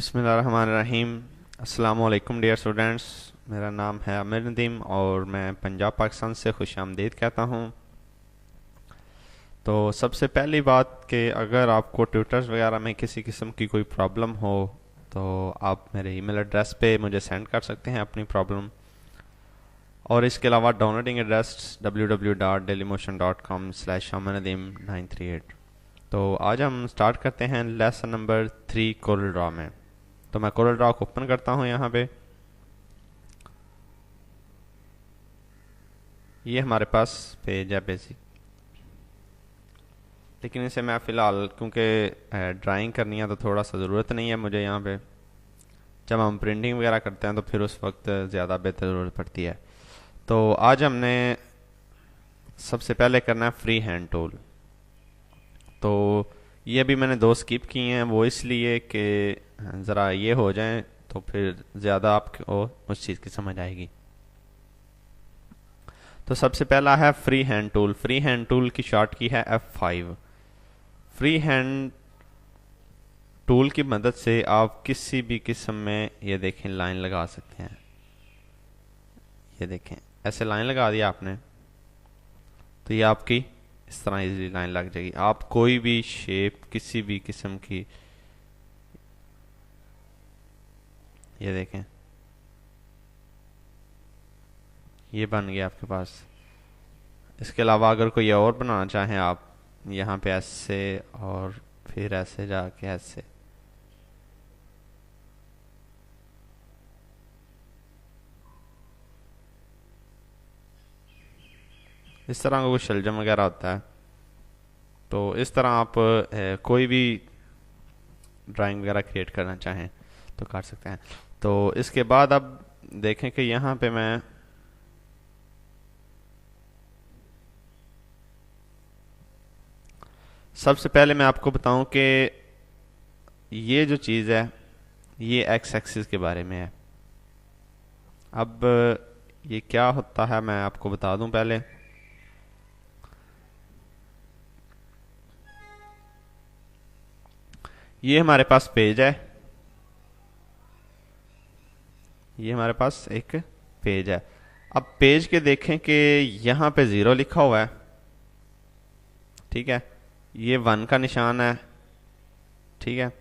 बिस्मिल्लाहिर्रहमानिर्रहीम। अस्सलामु अलैकुम डियर स्टूडेंट्स। मेरा नाम है आमिर नदीम और मैं पंजाब पाकिस्तान से खुशामदीद कहता हूँ। तो सबसे पहली बात कि अगर आपको ट्यूटर्स वगैरह में किसी किस्म की कोई प्रॉब्लम हो तो आप मेरे ईमेल एड्रेस पे मुझे सेंड कर सकते हैं अपनी प्रॉब्लम। और इसके अलावा डाउनलोडिंग एड्रेस www.dailymotion.com/aminnadeem938। तो आज हम स्टार्ट करते हैं लेसन नंबर 3 कोरल ड्रा में। तो मैं कोरल ड्रा को ओपन करता हूँ यहाँ पे। ये हमारे पास पेज है बेसिक, लेकिन इसे मैं फ़िलहाल क्योंकि ड्राइंग करनी है तो थोड़ा सा ज़रूरत नहीं है मुझे यहाँ पे। जब हम प्रिंटिंग वगैरह करते हैं तो फिर उस वक्त ज़्यादा बेहतर ज़रूरत पड़ती है। तो आज हमने सबसे पहले करना है फ्री हैंड टूल। तो ये अभी मैंने दो स्किप किए हैं, वो इसलिए कि ज़रा ये हो जाए तो फिर ज़्यादा आपको उस चीज़ की समझ आएगी। तो सबसे पहला है free hand tool. Free hand tool की शॉर्ट की है F5। फ्री हैंड टूल की मदद से आप किसी भी किस्म में ये देखें लाइन लगा सकते हैं। ये देखें ऐसे लाइन लगा दिया आपने तो ये आपकी इस तरह इजीली लाइन लग जाएगी। आप कोई भी शेप किसी भी किस्म की, ये देखें ये बन गया आपके पास। इसके अलावा अगर कोई और बनाना चाहें आप यहाँ पे ऐसे और फिर ऐसे जाके ऐसे, इस तरह का कोई शलजम वगैरह होता है। तो इस तरह आप कोई भी ड्राइंग वगैरह क्रिएट करना चाहें तो कर सकते हैं। तो इसके बाद अब देखें कि यहाँ पे मैं सबसे पहले मैं आपको बताऊं कि ये जो चीज़ है ये एक्स एक्सिस के बारे में है। अब ये क्या होता है मैं आपको बता दूं पहले। ये हमारे पास पेज है, ये हमारे पास एक पेज है। अब पेज के देखें कि यहाँ पे 0 लिखा हुआ है, ठीक है। ये 1 का निशान है, ठीक है।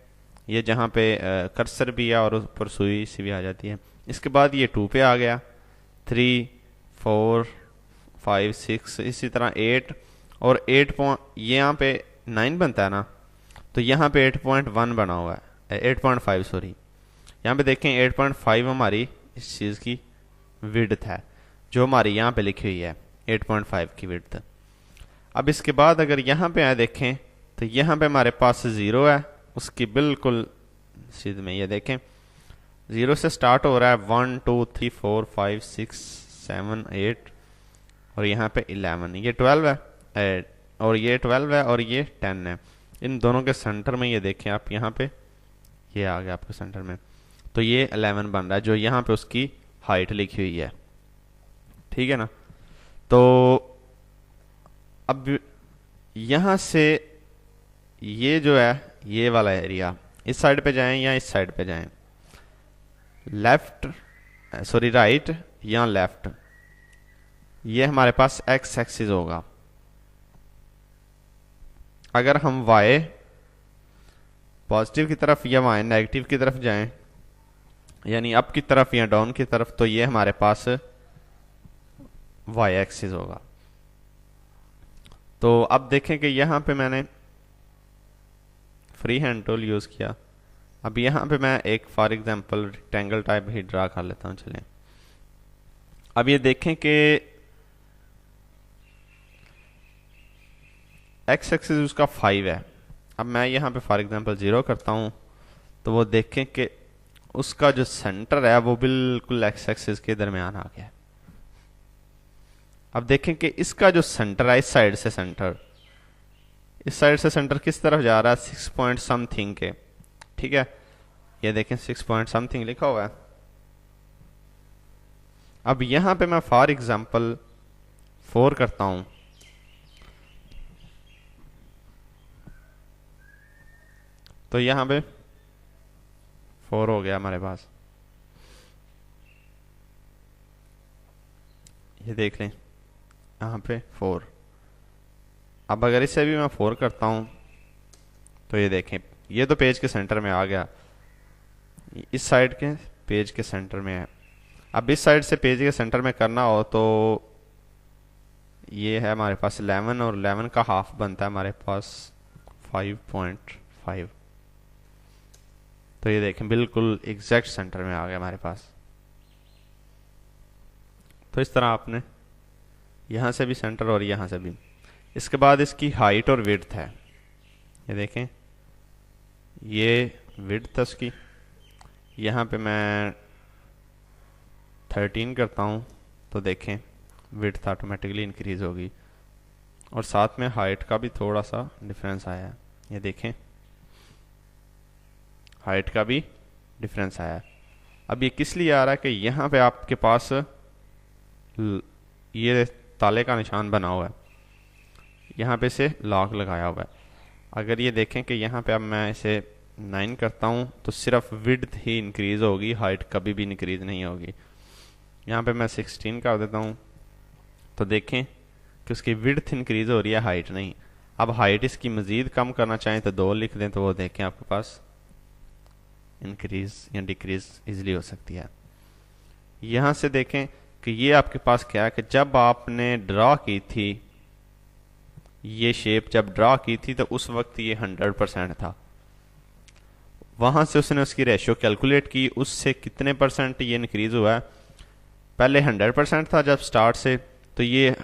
ये जहाँ पे कर्सर भी है और ऊपर सुई सी भी आ जाती है। इसके बाद ये 2 पे आ गया, 3 4 5 6 इसी तरह 8 और 8 पॉइंट ये यहाँ पे 9 बनता है ना, तो यहाँ पे 8.1 बना हुआ है, 8.5 सॉरी। यहाँ पे देखें 8.5 हमारी इस चीज़ की विड्थ है जो हमारी यहाँ पे लिखी हुई है 8.5 की विड्थ। अब इसके बाद अगर यहाँ पे आए देखें तो यहाँ पे हमारे पास 0 है, उसकी बिल्कुल सीध में। ये देखें 0 से स्टार्ट हो रहा है, 1 2 3 4 5 6 7 8 और यहाँ पे 11, ये 12 है और ये 12 है और ये 10 है। इन दोनों के सेंटर में ये देखें आप, यहाँ पे ये आ गया आपके सेंटर में, तो ये 11 बन रहा है जो यहाँ पे उसकी हाइट लिखी हुई है, ठीक है ना। तो अब यहाँ से ये जो है ये वाला एरिया, इस साइड पे जाएं या इस साइड पे जाएं, लेफ्ट सॉरी राइट या लेफ्ट, ये हमारे पास एक्स एक्सिस होगा। अगर हम वाई पॉजिटिव की तरफ या वाई नेगेटिव की तरफ जाएं, यानी अप की तरफ या डाउन की तरफ, तो ये हमारे पास वाई एक्सिस होगा। तो अब देखें कि यहाँ पे मैंने फ्री हैंड टूल यूज़ किया। अब यहाँ पे मैं एक for example rectangle type he draw कर लेता हूँ, चलें। अब ये देखें कि एक्स एक्सिस उसका 5 है। अब मैं यहाँ पे फॉर एग्जांपल 0 करता हूँ तो वो देखें कि उसका जो सेंटर है वो बिल्कुल एक्स एक्सिस के दरमियान आ गया। अब देखें कि इसका जो सेंटर है इस साइड से सेंटर, इस साइड से सेंटर किस तरफ जा रहा है, 6 पॉइंट समथिंग के, ठीक है। ये देखें 6 पॉइंट समथिंग लिखा हुआ है। अब यहां पे मैं फॉर एग्जांपल 4 करता हूं तो यहां पे 4 हो गया हमारे पास। ये देख लें यहाँ पे 4। अब अगर इससे भी मैं 4 करता हूँ तो ये देखें, ये तो पेज के सेंटर में आ गया, इस साइड के पेज के सेंटर में है। अब इस साइड से पेज के सेंटर में करना हो तो ये है हमारे पास 11, और 11 का हाफ बनता है हमारे पास 5.5। तो ये देखें बिल्कुल एग्जैक्ट सेंटर में आ गया हमारे पास। तो इस तरह आपने यहाँ से भी सेंटर और यहाँ से भी। इसके बाद इसकी हाइट और विड्थ है, ये देखें, ये विड्थ है उसकी। यहाँ पे मैं 13 करता हूँ तो देखें विड्थ ऑटोमेटिकली इंक्रीज होगी, और साथ में हाइट का भी थोड़ा सा डिफरेंस आया है। ये देखें हाइट का भी डिफरेंस आया है। अब ये किस लिए आ रहा है कि यहाँ पे आपके पास ये ताले का निशान बना हुआ है, यहाँ पे से लॉक लगाया हुआ है। अगर ये देखें कि यहाँ पे अब मैं इसे 9 करता हूँ तो सिर्फ विड्थ ही इंक्रीज होगी, हाइट कभी भी इंक्रीज नहीं होगी। यहाँ पे मैं 16 कर देता हूँ तो देखें कि उसकी विड्थ इंक्रीज हो रही है, हाइट नहीं। अब हाइट इसकी मज़ीद कम करना चाहें तो 2 लिख दें, तो वो देखें आपके पास इंक्रीज या डिक्रीज इजीली हो सकती है। यहाँ से देखें कि ये आपके पास क्या है कि जब आपने ड्रा की थी, ये शेप जब ड्रा की थी तो उस वक्त ये 100% था। वहां से उसने उसकी रेशियो कैलकुलेट की, उससे कितने परसेंट ये इंक्रीज हुआ है। पहले 100% था जब स्टार्ट से, तो ये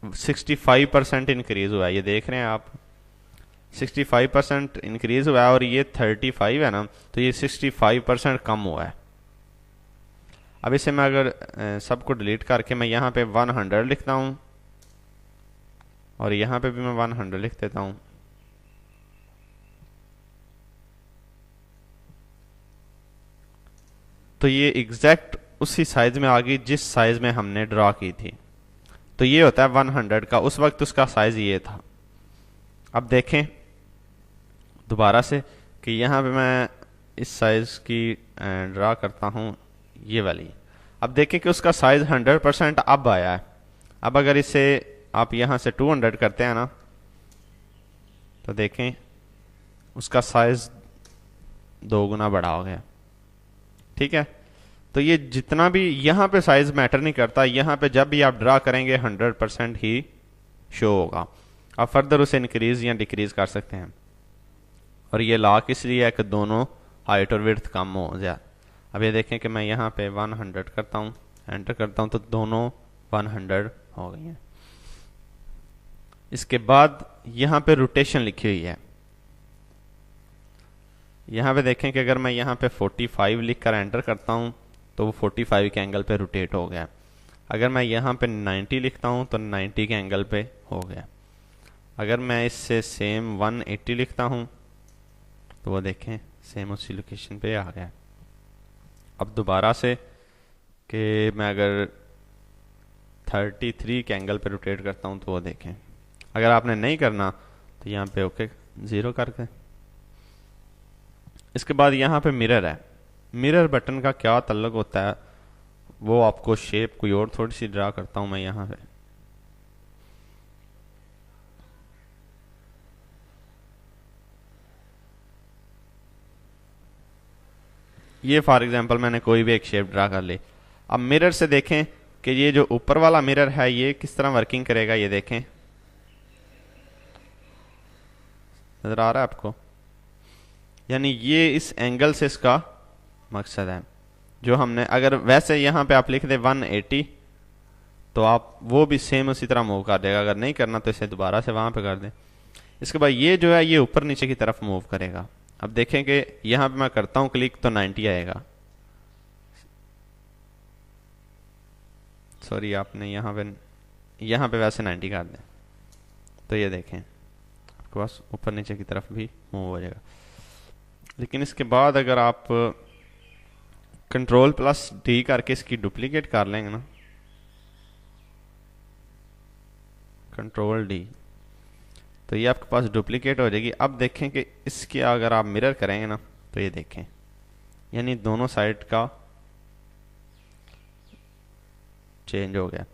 65% इंक्रीज हुआ है। ये देख रहे हैं आप, 65% इंक्रीज हुआ है, और ये 35 है ना, तो ये 65% कम हुआ है। अब इसे मैं अगर सबको डिलीट करके मैं यहाँ पे 100 लिखता हूँ, और यहाँ पे भी मैं 100 लिख देता हूँ, तो ये एग्जैक्ट उसी साइज में आ गई जिस साइज में हमने ड्रा की थी। तो ये होता है 100 का, उस वक्त उसका साइज ये था। अब देखें दोबारा से कि यहाँ पे मैं इस साइज की ड्रा करता हूँ, ये वाली। अब देखें कि उसका साइज 100% अब आया है। अब अगर इसे आप यहाँ से 200 करते हैं ना, तो देखें उसका साइज 2 गुना बड़ा हो गया। ठीक है, तो ये जितना भी यहाँ पे साइज मैटर नहीं करता, यहाँ पे जब भी आप ड्रा करेंगे 100% ही शो होगा। आप फर्दर उसे इंक्रीज या डिक्रीज कर सकते हैं। और ये लॉक इसलिए है कि दोनों हाइट और विड्थ कम हो जाए। अब ये देखें कि मैं यहाँ पे 100 करता हूँ, एंटर करता हूँ, तो दोनों 100 हो गई हैं। इसके बाद यहाँ पे रोटेशन लिखी हुई है। यहाँ पे देखें कि अगर मैं यहाँ पे 45 लिख कर एंटर करता हूँ तो वो 45 के एंगल पे रोटेट हो गया। अगर मैं यहाँ पे 90 लिखता हूँ तो 90 के एंगल पे हो गया। अगर मैं इससे सेम 180 लिखता हूँ तो वो देखें सेम उसी लोकेशन पे आ गया। अब दोबारा से कि मैं अगर 33 के एंगल पे रोटेट करता हूँ तो वो देखें। अगर आपने नहीं करना तो यहाँ पे ओके 0 करके। इसके बाद यहाँ पे मिरर है। मिरर बटन का क्या ताल्लुक होता है वो आपको शेप कोई और थोड़ी सी ड्रा करता हूँ मैं यहाँ पे। ये फॉर एग्जांपल मैंने कोई भी एक शेप ड्रा कर ली। अब मिरर से देखें कि ये जो ऊपर वाला मिरर है ये किस तरह वर्किंग करेगा। ये देखें, नजर आ रहा है आपको, यानी ये इस एंगल से इसका मकसद है। जो हमने अगर वैसे यहाँ पे आप लिख दे 180 तो आप वो भी सेम उसी तरह मूव कर देगा। अगर नहीं करना तो इसे दोबारा से वहां पे कर दें। इसके बाद ये जो है ये ऊपर नीचे की तरफ मूव करेगा। अब देखें कि यहाँ पे मैं करता हूँ क्लिक तो 90 आएगा। सॉरी, आपने यहाँ पे वैसे 90 कर दें तो ये देखें आपके पास ऊपर नीचे की तरफ भी मूव हो जाएगा। लेकिन इसके बाद अगर आप Ctrl+D करके इसकी डुप्लीकेट कर लेंगे ना, Ctrl+D, तो ये आपके पास डुप्लीकेट हो जाएगी। अब देखें कि इसके अगर आप मिरर करेंगे ना तो ये देखें यानी दोनों साइड का चेंज हो गया।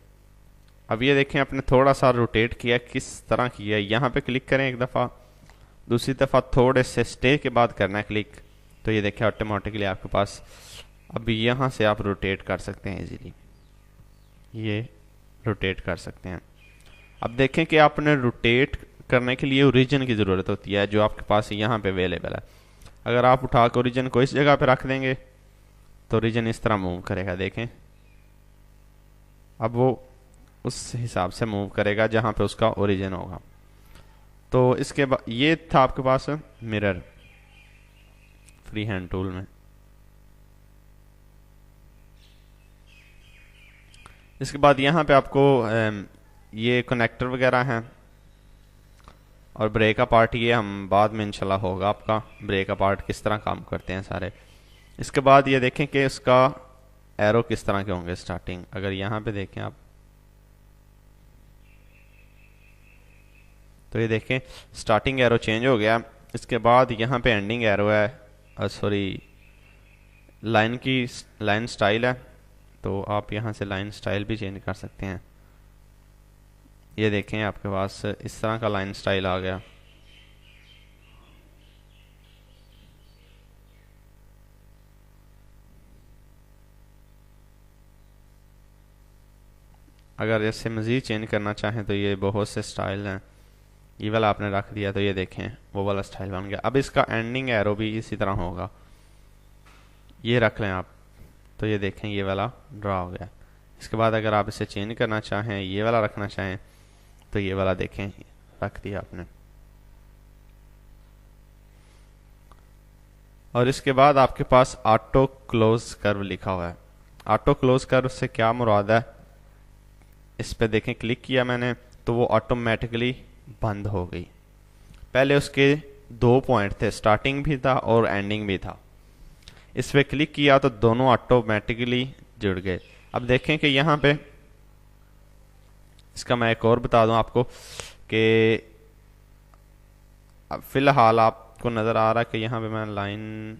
अब ये देखें आपने थोड़ा सा रोटेट किया, किस तरह किया, यहाँ पे क्लिक करें एक दफ़ा, दूसरी दफ़ा थोड़े से स्टे के बाद करना है क्लिक, तो ये देखें ऑटोमेटिकली आपके पास अब यहाँ से आप रोटेट कर सकते हैं इजीली, ये रोटेट कर सकते हैं। अब देखें कि आपने रोटेट करने के लिए ओरिजिन की ज़रूरत होती है जो आपके पास यहाँ पे अवेलेबल है। अगर आप उठा कर ओरिजिन को इस जगह पे रख देंगे तो ओरिजिन इस तरह मूव करेगा, देखें अब वो उस हिसाब से मूव करेगा जहाँ पे उसका ओरिजिन होगा। तो इसके बाद ये था आपके पास मिरर फ्री हैंड टूल में। इसके बाद यहाँ पे आपको ये कनेक्टर वगैरह हैं और ब्रेक अपार्ट, ये हम बाद में इंशाल्लाह होगा आपका ब्रेक अपार्ट किस तरह काम करते हैं सारे। इसके बाद ये देखें कि उसका एरो किस तरह के होंगे स्टार्टिंग, अगर यहाँ पे देखें आप तो ये देखें स्टार्टिंग एरो चेंज हो गया। इसके बाद यहाँ पे एंडिंग एरो है, सॉरी लाइन स्टाइल है, तो आप यहाँ से लाइन स्टाइल भी चेंज कर सकते हैं। ये देखें आपके पास इस तरह का लाइन स्टाइल आ गया। अगर जैसे मज़ीद चेंज करना चाहें तो ये बहुत से स्टाइल हैं, ये वाला आपने रख दिया तो ये देखें वो वाला स्टाइल बन गया। अब इसका एंडिंग एरो भी इसी तरह होगा, ये रख लें आप, तो ये देखें ये वाला ड्रा हो गया। इसके बाद अगर आप इसे चेंज करना चाहें, ये वाला रखना चाहें, तो ये वाला देखें रख दिया आपने। और इसके बाद आपके पास ऑटो क्लोज कर्व लिखा हुआ है। ऑटो क्लोज कर्व से क्या मुराद है, इस पे देखें क्लिक किया मैंने तो वो ऑटोमेटिकली बंद हो गई। पहले उसके 2 पॉइंट थे, स्टार्टिंग भी था और एंडिंग भी था, इस पे क्लिक किया तो दोनों ऑटोमेटिकली जुड़ गए। अब देखें कि यहाँ पे इसका मैं एक और बता दूं आपको कि फिलहाल आपको नज़र आ रहा है कि यहाँ पे मैं लाइन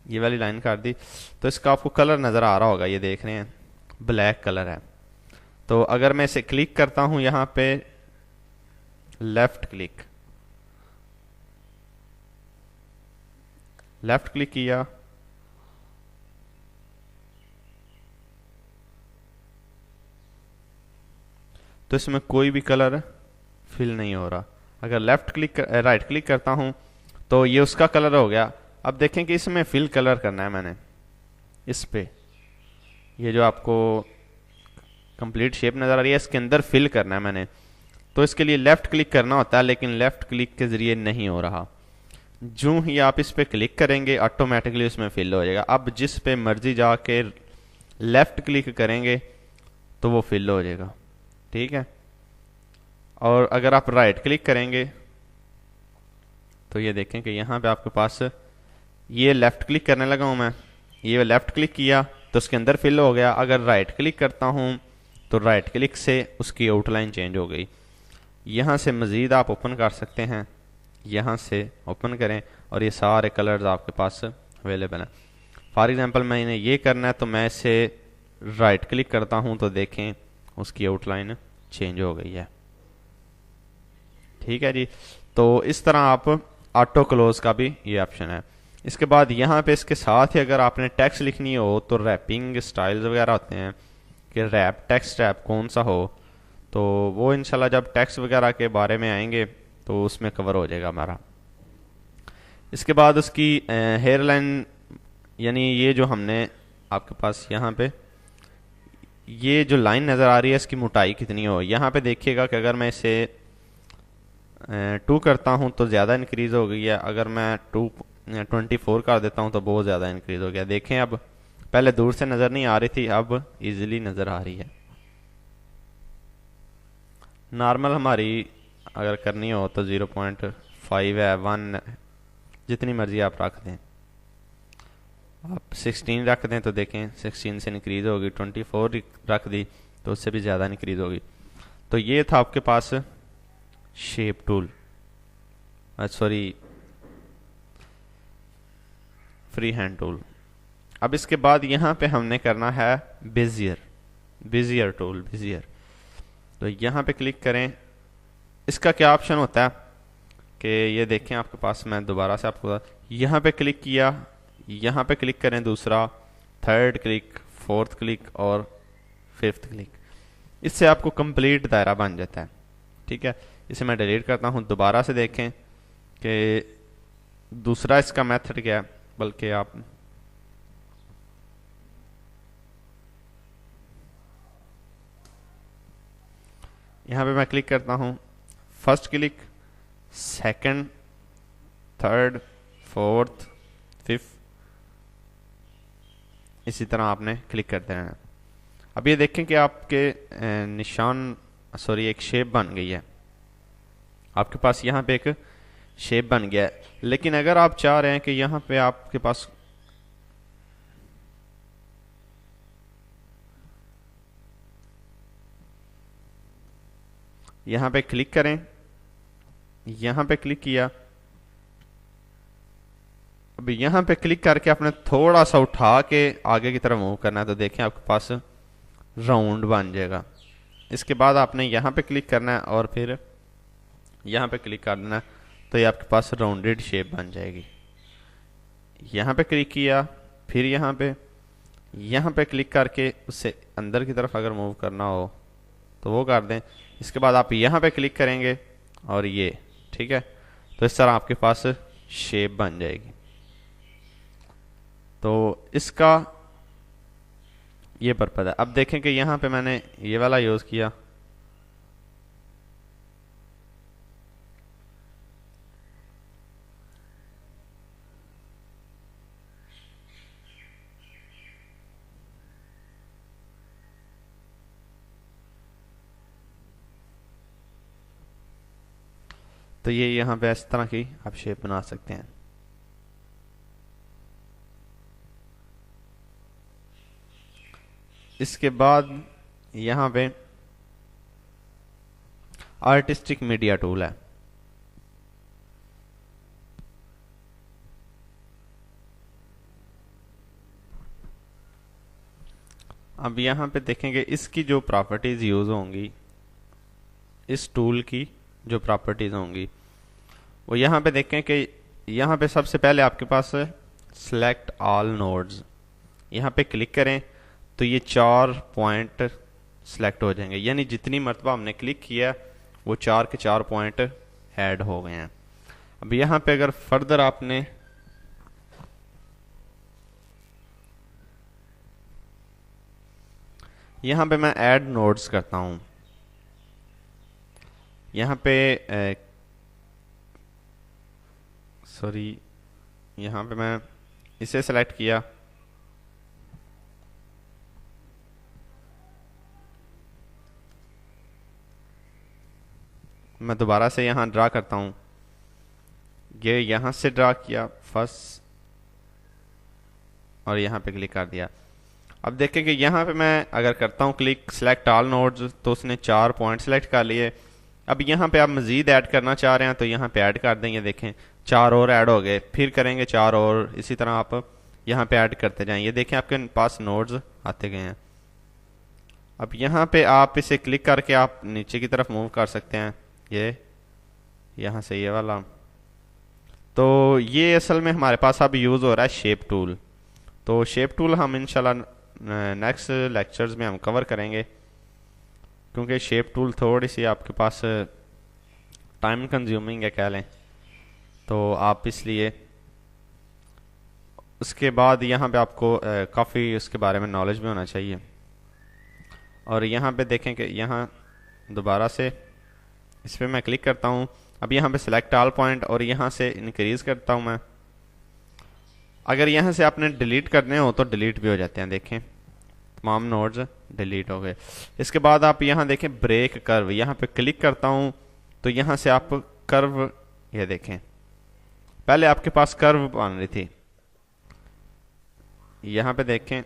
ये वाली लाइन कर दी तो इसका आपको कलर नज़र आ रहा होगा, ये देख रहे हैं ब्लैक कलर है। तो अगर मैं इसे क्लिक करता हूं यहाँ पे लेफ्ट क्लिक किया तो इसमें कोई भी कलर फिल नहीं हो रहा। अगर राइट क्लिक करता हूं तो ये उसका कलर हो गया। अब देखें कि इसमें फिल कलर करना है मैंने, इस पे ये जो आपको कंप्लीट शेप नज़र आ रही है इसके अंदर फिल करना है मैंने, तो इसके लिए लेफ़्ट क्लिक करना होता है, लेकिन लेफ़्ट क्लिक के ज़रिए नहीं हो रहा। जो ही आप इस पे क्लिक करेंगे ऑटोमेटिकली उसमें फिल हो जाएगा। अब जिस पे मर्जी जाके लेफ़्ट क्लिक करेंगे तो वो फिल हो जाएगा, ठीक है। और अगर आप राइट क्लिक करेंगे तो ये देखें कि यहाँ पे आपके पास ये लेफ़्ट क्लिक करने लगा हूँ मैं, ये लेफ़्ट क्लिक किया तो उसके अंदर फिल हो गया। अगर राइट क्लिक करता हूँ तो राइट क्लिक से उसकी आउटलाइन चेंज हो गई। यहाँ से मज़ीद आप ओपन कर सकते हैं, यहाँ से ओपन करें और ये सारे कलर्स आपके पास अवेलेबल हैं। फॉर एग्जांपल मैंने ये करना है तो मैं इसे राइट क्लिक करता हूँ तो देखें उसकी आउटलाइन चेंज हो गई है, ठीक है जी। तो इस तरह आप ऑटो क्लोज का भी ये ऑप्शन है। इसके बाद यहाँ पे इसके साथ ही अगर आपने टेक्स्ट लिखनी हो तो रैपिंग स्टाइल्स वगैरह होते हैं कि टेक्स्ट रैप कौन सा हो, तो वो इंशाल्लाह जब टेक्स्ट वगैरह के बारे में आएंगे तो उसमें कवर हो जाएगा हमारा। इसके बाद उसकी हेयर लाइन, यानी ये जो हमने आपके पास यहाँ पे ये जो लाइन नज़र आ रही है इसकी मोटाई कितनी हो, यहाँ पे देखिएगा कि अगर मैं इसे 2 करता हूँ तो ज़्यादा इंक्रीज़ हो गई है, अगर मैं 24 कर देता हूँ तो बहुत ज़्यादा इंक्रीज़ हो गया। देखें अब पहले दूर से नज़र नहीं आ रही थी, अब इजीली नज़र आ रही है। नॉर्मल हमारी अगर करनी हो तो 0.5 है, 1 जितनी मर्जी आप रख दें। आप 16 रख दें तो देखें 16 से इंक्रीज़ होगी, 24 रख दी तो उससे भी ज़्यादा इंक्रीज़ होगी। तो ये था आपके पास shape tool. Sorry, free hand tool. अब इसके बाद यहाँ पे हमने करना है बेजियर, बेजियर टूल, बेजियर। तो यहाँ पे क्लिक करें। इसका क्या ऑप्शन होता है कि ये देखें आपके पास, मैं दोबारा से आपको यहाँ पे क्लिक किया, यहाँ पे क्लिक करें दूसरा, थर्ड क्लिक, फोर्थ क्लिक और फिफ्थ क्लिक। इससे आपको कंप्लीट दायरा बन जाता है। ठीक है, इसे मैं डिलीट करता हूँ। दोबारा से देखें कि दूसरा इसका मेथड क्या है, बल्कि आप यहाँ पे मैं क्लिक करता हूँ, first click, second, third, fourth, fifth, इसी तरह आपने क्लिक करते रहना। अब ये देखें कि आपके निशान, सॉरी, एक शेप बन गई है। आपके पास यहाँ पे एक शेप बन गया है। लेकिन अगर आप चाह रहे हैं कि यहाँ पे आपके पास यहाँ पे क्लिक करें, यहाँ पे क्लिक किया, अब यहाँ पे क्लिक करके आपने थोड़ा सा उठा के आगे की तरफ मूव करना है, तो देखें आपके पास राउंड बन जाएगा। इसके बाद आपने यहाँ पे क्लिक करना है और फिर यहाँ पे क्लिक कर देना है, तो ये आपके पास राउंडेड शेप बन जाएगी। यहाँ पे क्लिक किया, फिर यहाँ पे क्लिक करके उससे अंदर की तरफ अगर मूव करना हो तो वो कर दें। इसके बाद आप यहाँ पे क्लिक करेंगे और ये, ठीक है, तो इस तरह आपके पास शेप बन जाएगी। तो इसका ये पर्पज है। अब देखें कि यहाँ पे मैंने ये वाला यूज़ किया, तो ये यहाँ पे इस तरह की आप शेप बना सकते हैं। इसके बाद यहाँ पे आर्टिस्टिक मीडिया टूल है। अब यहाँ पे देखेंगे इसकी जो प्रॉपर्टीज यूज होंगी, इस टूल की जो प्रॉपर्टीज होंगी वो यहाँ पे देखें कि यहाँ पे सबसे पहले आपके पास सिलेक्ट ऑल नोड्स, यहाँ पे क्लिक करें तो ये 4 पॉइंट सिलेक्ट हो जाएंगे, यानी जितनी मरतबा हमने क्लिक किया वो 4 के 4 पॉइंट ऐड हो गए हैं। अब यहाँ पे अगर फर्दर आपने यहाँ पे मैं ऐड नोड्स करता हूँ, यहाँ पे सॉरी, यहाँ पे मैं इसे सेलेक्ट किया, मैं दोबारा से यहाँ ड्रा करता हूँ, ये यहाँ से ड्रा किया फर्स्ट और यहाँ पे क्लिक कर दिया। अब देखें कि यहाँ पे मैं अगर करता हूँ क्लिक सिलेक्ट ऑल नोड्स तो उसने 4 पॉइंट सेलेक्ट कर लिए। अब यहाँ पे आप मज़ीद ऐड करना चाह रहे हैं तो यहाँ पे ऐड कर देंगे, देखें 4 और ऐड हो गए, फिर करेंगे 4 और, इसी तरह आप यहाँ पे ऐड करते जाएं। ये देखें आपके पास नोड्स आते गए हैं। अब यहाँ पे आप इसे क्लिक करके आप नीचे की तरफ मूव कर सकते हैं, ये यहाँ से ये वाला। तो ये असल में हमारे पास अब यूज़ हो रहा है शेप टूल। तो शेप टूल हम इंशाल्लाह नेक्स्ट लेक्चर्स में हम कवर करेंगे, क्योंकि शेप टूल थोड़ी सी आपके पास टाइम कंज्यूमिंग है कह लें, तो आप इसलिए उसके बाद यहाँ पे आपको काफ़ी उसके बारे में नॉलेज भी होना चाहिए। और यहाँ पे देखें कि यहाँ दोबारा से इस पर मैं क्लिक करता हूँ। अब यहाँ पे सिलेक्ट ऑल पॉइंट और यहाँ से इंक्रीज करता हूँ मैं। अगर यहाँ से आपने डिलीट करने हो तो डिलीट भी हो जाते हैं, देखें तमाम नोड्स डिलीट हो गए। इसके बाद आप यहाँ देखें ब्रेक कर्व, यहाँ पे क्लिक करता हूँ तो यहाँ से आप कर्व, ये देखें पहले आपके पास कर्व बन रही थी, यहाँ पे देखें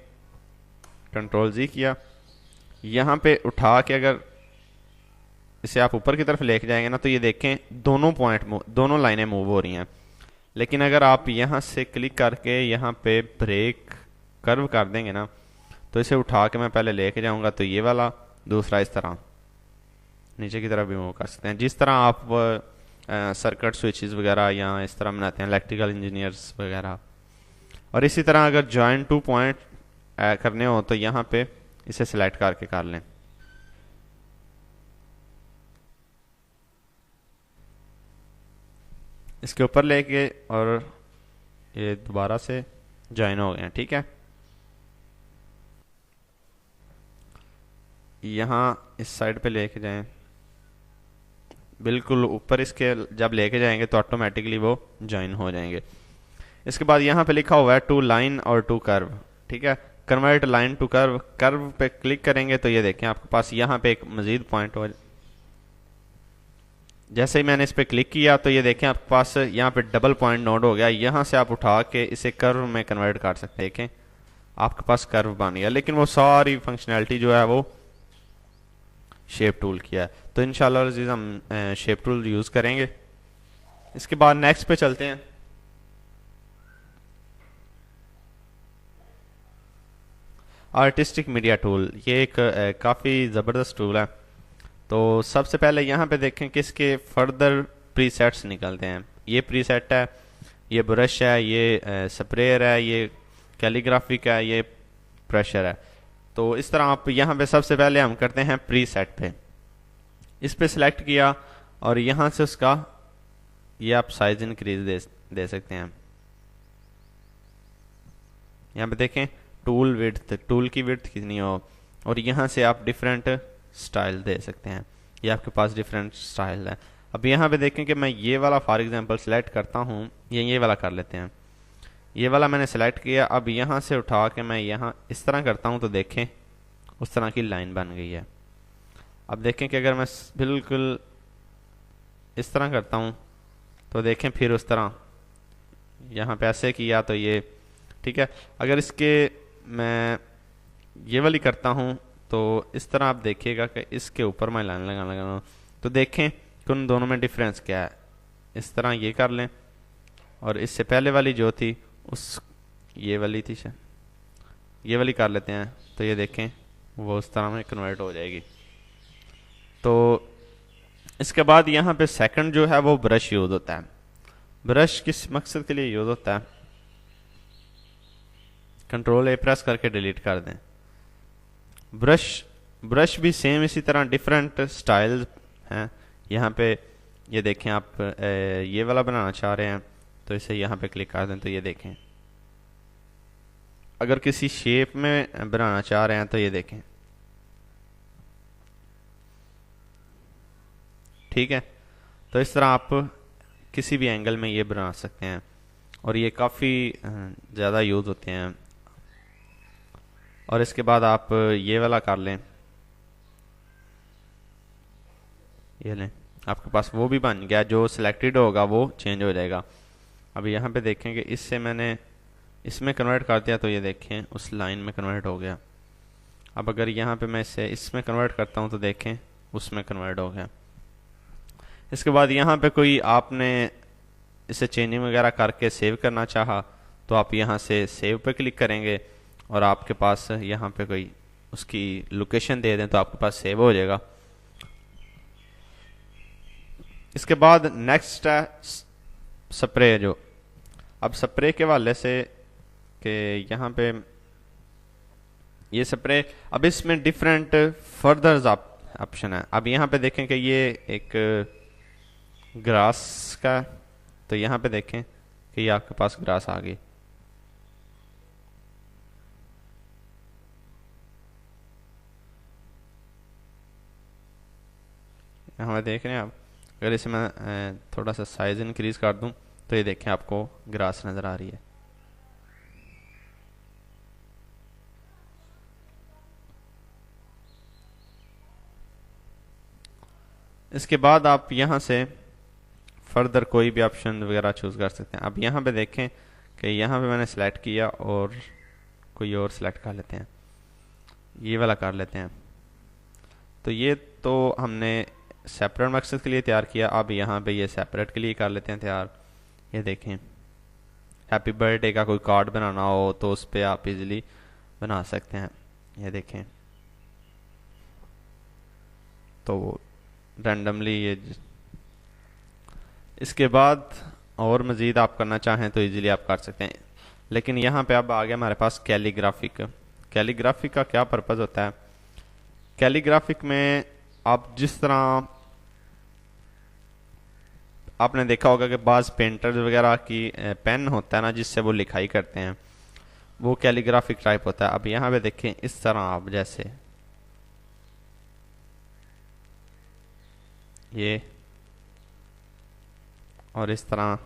कंट्रोल जी किया, यहाँ पे उठा के अगर इसे आप ऊपर की तरफ लेके जाएंगे ना, तो ये देखें दोनों लाइनें मूव हो रही हैं। लेकिन अगर आप यहाँ से क्लिक करके यहाँ पे ब्रेक कर्व कर देंगे ना, तो इसे उठा के मैं पहले लेके जाऊंगा, तो ये वाला, दूसरा इस तरह नीचे की तरफ भी मूव कर सकते हैं। जिस तरह आप सर्किट स्विचेस वगैरह या इस तरह बनाते हैं इलेक्ट्रिकल इंजीनियर्स वगैरह। और इसी तरह अगर जॉइन टू पॉइंट करने हो तो यहाँ पे इसे सिलेक्ट करके कर लें। इसके ऊपर लेके और ये दोबारा से ज्वाइन हो गए हैं। ठीक है, यहाँ इस साइड पे लेके जाएं, बिल्कुल ऊपर इसके जब लेके जाएंगे तो ऑटोमेटिकली वो ज्वाइन हो जाएंगे। इसके बाद यहाँ पे लिखा हुआ है टू लाइन और टू कर्व। ठीक है, convert line to curve, curve पे क्लिक करेंगे तो ये देखें आपके पास यहाँ पे एक मजीद पॉइंट हो। जैसे ही मैंने इस पे क्लिक किया तो ये देखें आपके पास यहाँ पे डबल पॉइंट नोड हो गया। यहाँ से आप उठा के इसे कर्व में कन्वर्ट कर सकते हैं। देखें आपके पास कर्व बन गया, लेकिन वो सारी फंक्शनैलिटी जो है वो शेप टूल की है। तो इंशाल्लाह अज़ीज़ हम शेप टूल यूज़ करेंगे। इसके बाद नेक्स्ट पे चलते हैं। आर्टिस्टिक मीडिया टूल, ये एक काफ़ी ज़बरदस्त टूल है। तो सबसे पहले यहाँ पे देखें कि इसके फर्दर प्रीसेट्स निकलते हैं। ये प्रीसेट है, ये ब्रश है, ये स्प्रेयर है, ये कैलीग्राफिक है, ये प्रेशर है। तो इस तरह आप यहाँ पे सबसे पहले हम करते हैं प्रीसेट पे, इस पे सिलेक्ट किया और यहाँ से उसका ये आप साइज इंक्रीज दे सकते हैं। यहाँ पे देखें टूल विड्थ, टूल की विड्थ कितनी हो, और यहाँ से आप डिफरेंट स्टाइल दे सकते हैं। ये आपके पास डिफरेंट स्टाइल है। अब यहाँ पे देखें कि मैं ये वाला फॉर एग्जांपल सेलेक्ट करता हूँ, ये वाला कर लेते हैं। ये वाला मैंने सेलेक्ट किया, अब यहाँ से उठा के मैं यहाँ इस तरह करता हूँ तो देखें उस तरह की लाइन बन गई है। अब देखें कि अगर मैं बिल्कुल इस तरह करता हूँ तो देखें फिर उस तरह यहाँ पे ऐसे किया तो ये ठीक है। अगर इसके मैं ये वाली करता हूँ तो इस तरह आप देखिएगा कि इसके ऊपर मैं लाइन लगा तो देखें कि उन दोनों में डिफरेंस क्या है। इस तरह ये कर लें, और इससे पहले वाली जो थी उस ये वाली थी ये वाली कर लेते हैं, तो ये देखें वो उस तरह में कन्वर्ट हो जाएगी। तो इसके बाद यहाँ पे सेकंड जो है वो ब्रश यूज होता है। ब्रश किस मकसद के लिए यूज होता है, कंट्रोल ए प्रेस करके डिलीट कर दें। ब्रश भी सेम इसी तरह डिफरेंट स्टाइल्स हैं। यहाँ पे ये देखें आप ये वाला बनाना चाह रहे हैं तो इसे यहाँ पे क्लिक कर दें तो ये देखें। अगर किसी शेप में बनाना चाह रहे हैं तो ये देखें। ठीक है, तो इस तरह आप किसी भी एंगल में ये बना सकते हैं, और ये काफ़ी ज़्यादा यूज़ होते हैं। और इसके बाद आप ये वाला कर लें, ये लें, आपके पास वो भी बन गया। जो सिलेक्टेड होगा वो चेंज हो जाएगा। अब यहाँ पे देखें कि इससे मैंने इसमें कन्वर्ट कर दिया तो ये देखें उस लाइन में कन्वर्ट हो गया। अब अगर यहाँ पे मैं इसे इसमें कन्वर्ट करता हूँ तो देखें उसमें कन्वर्ट हो गया। इसके बाद यहाँ पे कोई आपने इसे चेंजिंग वगैरह करके सेव करना चाहा तो आप यहाँ से सेव पे क्लिक करेंगे और आपके पास यहाँ पे कोई उसकी लोकेशन दे दें तो आपके पास सेव हो जाएगा। इसके बाद नेक्स्ट है स्प्रे। जो अब स्प्रे के वाले से कि यहाँ पे ये स्प्रे, अब इसमें डिफरेंट फर्दर ऑप्शन है। अब यहाँ पे देखें कि ये एक ग्रास का, तो यहाँ पे देखें कि ये आपके पास ग्रास आ गई। यहाँ पे देख रहे हैं आप, अगर इसे मैं थोड़ा सा साइज इंक्रीज कर दूं तो ये देखें आपको ग्रास नज़र आ रही है। इसके बाद आप यहाँ से फर्दर कोई भी ऑप्शन वगैरह चूज़ कर सकते हैं। अब यहाँ पे देखें कि यहाँ पे मैंने सेलेक्ट किया और कोई और सेलेक्ट कर लेते हैं, ये वाला कर लेते हैं। तो ये तो हमने सेपरेट मकसद के लिए तैयार किया, अब यहाँ पे ये सेपरेट के लिए कर लेते हैं तैयार। ये देखें, हैप्पी बर्थडे का कोई कार्ड बनाना हो तो उस पर आप इजीली बना सकते हैं। ये देखें, तो रैंडमली ये इसके बाद और मज़ीद आप करना चाहें तो इजीली आप कर सकते हैं। लेकिन यहाँ पे अब आ गया हमारे पास कैलीग्राफिक। कैलीग्राफिक का क्या पर्पज़ होता है? कैलीग्राफिक में आप जिस तरह आपने देखा होगा कि बाज़ पेंटर्स वगैरह की पेन होता है ना जिससे वो लिखाई करते हैं, वो कैलीग्राफिक टाइप होता है। अब यहाँ पे देखें, इस तरह आप जैसे ये और इस तरह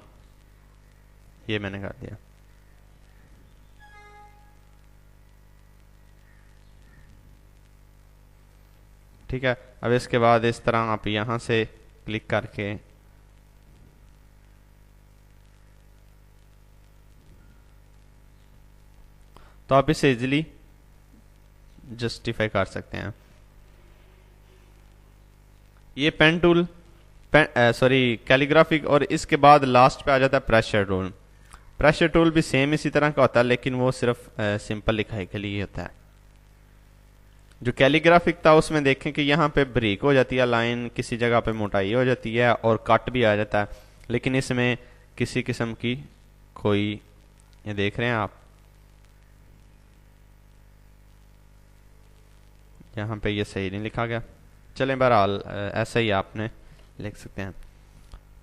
ये मैंने कर दिया। ठीक है, अब इसके बाद इस तरह आप यहाँ से क्लिक करके तो आप इसे इजीली जस्टिफाई कर सकते हैं। ये पेन टूल सॉरी कैलीग्राफिक, और इसके बाद लास्ट पे आ जाता है प्रेशर टूल। प्रेशर टूल भी सेम इसी तरह का होता है, लेकिन वो सिर्फ सिंपल लिखाई के लिए होता है। जो कैलीग्राफिक था उसमें देखें कि यहाँ पे ब्रेक हो जाती है लाइन, किसी जगह पे मोटाई हो जाती है और कट भी आ जाता है, लेकिन इसमें किसी किस्म की कोई, ये देख रहे हैं आप, यहाँ पे ये सही नहीं लिखा गया। चलें, बहरहाल ऐसा ही आपने लिख सकते हैं।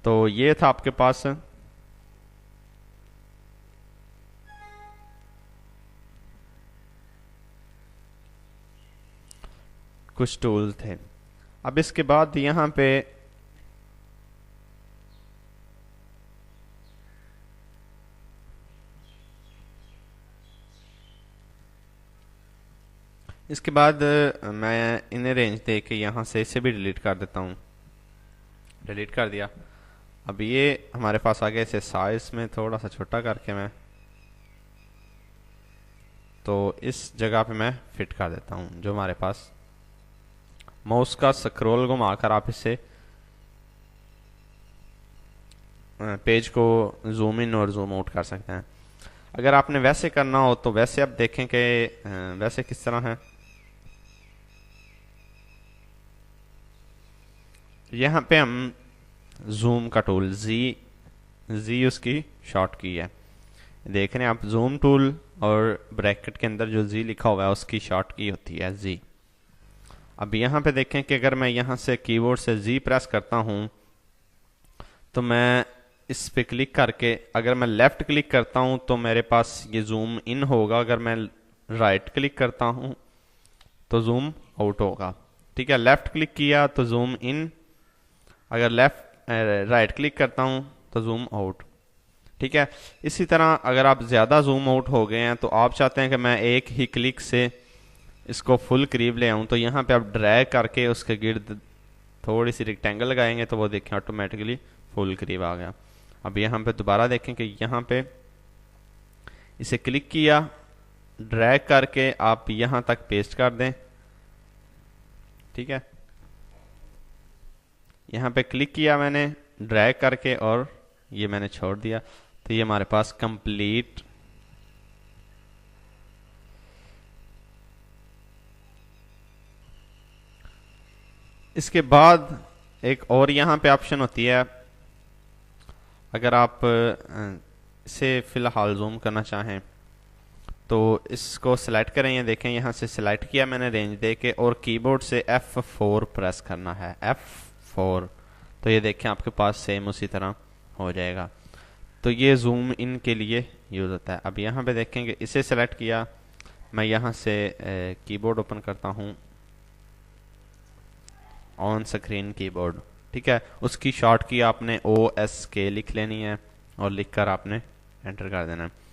तो ये था आपके पास कुछ टूल थे। अब इसके बाद यहाँ पे इसके बाद मैं इन्हें रेंज दे के यहाँ से इसे भी डिलीट कर देता हूँ। डिलीट कर दिया। अब ये हमारे पास आ गया, इसे साइज में थोड़ा सा छोटा करके मैं तो इस जगह पे मैं फिट कर देता हूँ। जो हमारे पास माउस का स्क्रॉल घुमाकर आप इससे पेज को जूम इन और जूम आउट कर सकते हैं। अगर आपने वैसे करना हो तो वैसे आप देखें कि वैसे किस तरह है। यहाँ पे हम जूम का टूल जी उसकी शॉर्ट की है, देख रहे हैं आप, जूम टूल और ब्रैकेट के अंदर जो जी लिखा हुआ है उसकी शॉर्ट की होती है जी। अब यहाँ पे देखें कि अगर मैं यहाँ से कीबोर्ड से जी प्रेस करता हूँ तो मैं इस पे क्लिक करके अगर मैं लेफ्ट क्लिक करता हूँ तो मेरे पास ये जूम इन होगा, अगर मैं राइट क्लिक करता हूँ तो जूम आउट होगा। ठीक है, लेफ्ट क्लिक किया तो जूम इन, अगर राइट क्लिक करता हूँ तो जूम आउट। ठीक है, इसी तरह अगर आप ज़्यादा जूम आउट हो गए हैं तो आप चाहते हैं कि मैं एक ही क्लिक से इसको फुल करीब ले आऊँ, तो यहाँ पे आप ड्रैग करके उसके गिर्द थोड़ी सी रेक्टेंगल लगाएंगे तो वो देखें ऑटोमेटिकली फुल करीब आ गया। अब यहाँ पे दोबारा देखें कि यहाँ पे इसे क्लिक किया, ड्रैग करके आप यहाँ तक पेस्ट कर दें। ठीक है, यहाँ पे क्लिक किया मैंने ड्रैग करके और ये मैंने छोड़ दिया, तो ये हमारे पास कंप्लीट इसके बाद एक और यहाँ पे ऑप्शन होती है, अगर आप इसे फिलहाल जूम करना चाहें तो इसको सिलेक्ट करें। ये देखें, यहाँ से सिलेक्ट किया मैंने रेंज दे के और कीबोर्ड से F4 प्रेस करना है, F4, तो ये देखें आपके पास सेम उसी तरह हो जाएगा। तो ये जूम इन के लिए यूज़ होता है। अब यहाँ पे देखेंगे, इसे सेलेक्ट किया, मैं यहाँ से कीबोर्ड ओपन करता हूँ, ऑन स्क्रीन कीबोर्ड। ठीक है, उसकी शॉर्ट की आपने OSK लिख लेनी है और लिख कर आपने एंटर कर देना है।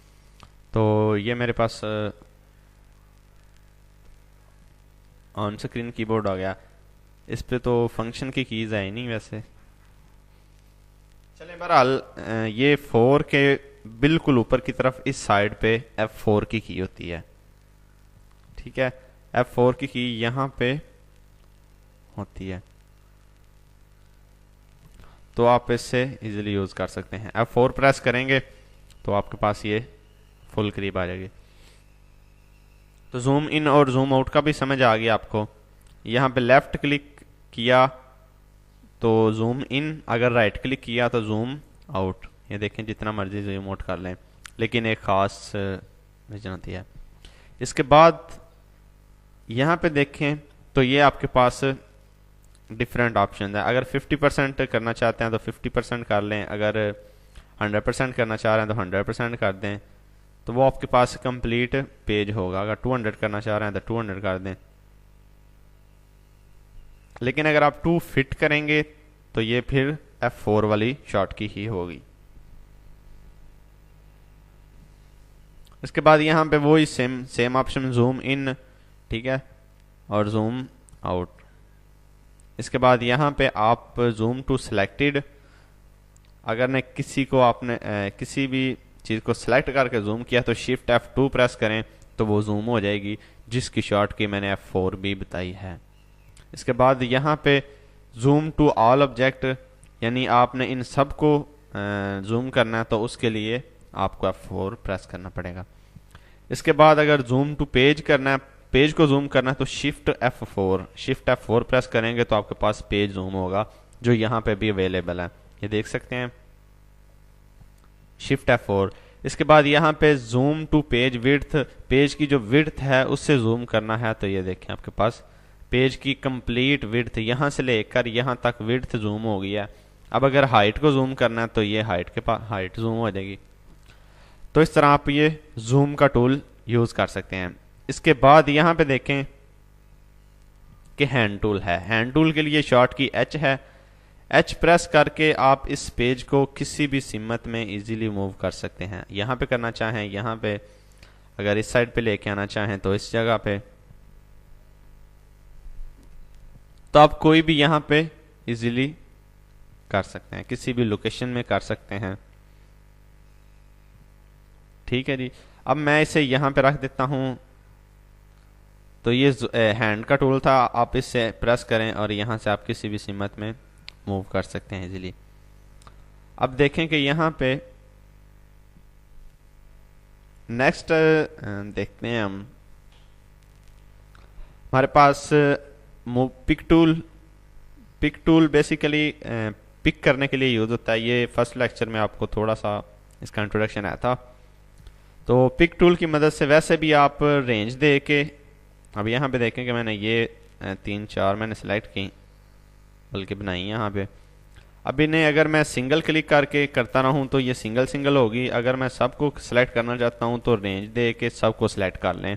तो ये मेरे पास ऑन स्क्रीन कीबोर्ड आ गया। इस पे तो फंक्शन की कीज़ है ही नहीं वैसे। चलें, बहरहाल ये 4 के बिल्कुल ऊपर की तरफ इस साइड पे F4 की की होती है। ठीक है, F4 की यहाँ पे होती है। तो आप इससे इजीली यूज़ कर सकते हैं। F4 प्रेस करेंगे तो आपके पास ये फुल करीब आ जाएगी। तो जूम इन और जूम आउट का भी समझ आ गया आपको। यहाँ पे लेफ्ट क्लिक किया तो जूम इन, अगर राइट क्लिक किया तो जूम आउट। ये देखें जितना मर्जी जूम आउट कर लें, लेकिन एक ख़ास विजन होती है। इसके बाद यहाँ पे देखें तो ये आपके पास डिफरेंट ऑप्शन है। अगर 50% करना चाहते हैं तो 50% कर लें, अगर 100% करना चाह रहे हैं तो 100% कर दें, तो वो आपके पास कंप्लीट पेज होगा। अगर 200 करना चाह रहे हैं तो 200 कर दें। लेकिन अगर आप 2 फिट करेंगे तो ये फिर F4 वाली शॉर्ट की ही होगी। इसके बाद यहाँ पे वही सेम ऑप्शन जूम इन, ठीक है, और जूम आउट। इसके बाद यहाँ पे आप जूम टू सिलेक्टेड, अगर ने किसी को आपने किसी भी चीज़ को सिलेक्ट करके जूम किया तो शिफ्ट F2 प्रेस करें तो वो जूम हो जाएगी, जिसकी शॉर्ट की मैंने F4 भी बताई है। इसके बाद यहाँ पे जूम टू ऑल ऑब्जेक्ट, यानी आपने इन सब को जूम करना है तो उसके लिए आपको F4 प्रेस करना पड़ेगा। इसके बाद अगर जूम टू पेज करना है, पेज को जूम करना है तो शिफ्ट F4 प्रेस करेंगे तो आपके पास पेज जूम होगा, जो यहाँ पे भी अवेलेबल है, ये देख सकते हैं, शिफ्ट F4। इसके बाद यहाँ पे zoom to page width, page की जो विड्थ है उससे जूम करना है तो ये देखें आपके पास पेज की कंप्लीट विड्थ यहाँ से लेकर यहाँ तक विड्थ जूम हो गई है। अब अगर हाइट को जूम करना है तो ये हाइट के पास हाइट जूम हो जाएगी। तो इस तरह आप ये जूम का टूल यूज कर सकते हैं। इसके बाद यहाँ पे देखें कि हैंड टूल है। हैंड टूल के लिए शॉर्ट की H है। H प्रेस करके आप इस पेज को किसी भी सिमत में इजीली मूव कर सकते हैं। यहाँ पे करना चाहें यहाँ पे, अगर इस साइड पे लेके आना चाहें तो इस जगह पे, तो आप कोई भी यहाँ पे इजीली कर सकते हैं, किसी भी लोकेशन में कर सकते हैं। ठीक है जी। अब मैं इसे यहाँ पे रख देता हूँ। तो ये हैंड का टूल था, आप इससे प्रेस करें और यहाँ से आप किसी भी सिमत में मूव कर सकते हैं इजीली। अब देखें कि यहाँ पे नेक्स्ट देखते हैं हम, हमारे पास पिक टूल बेसिकली पिक करने के लिए यूज होता है। ये फर्स्ट लेक्चर में आपको थोड़ा सा इसका इंट्रोडक्शन आया था। तो पिक टूल की मदद से वैसे भी आप रेंज दे के, अब यहाँ पे देखें कि मैंने ये 3-4 मैंने सेलेक्ट की, बल्कि बनाई यहाँ पे। अब इन्हें अगर मैं सिंगल क्लिक करके करता रहूँ तो ये सिंगल होगी। अगर मैं सबको सिलेक्ट करना चाहता हूँ तो रेंज दे के सबको सिलेक्ट कर लें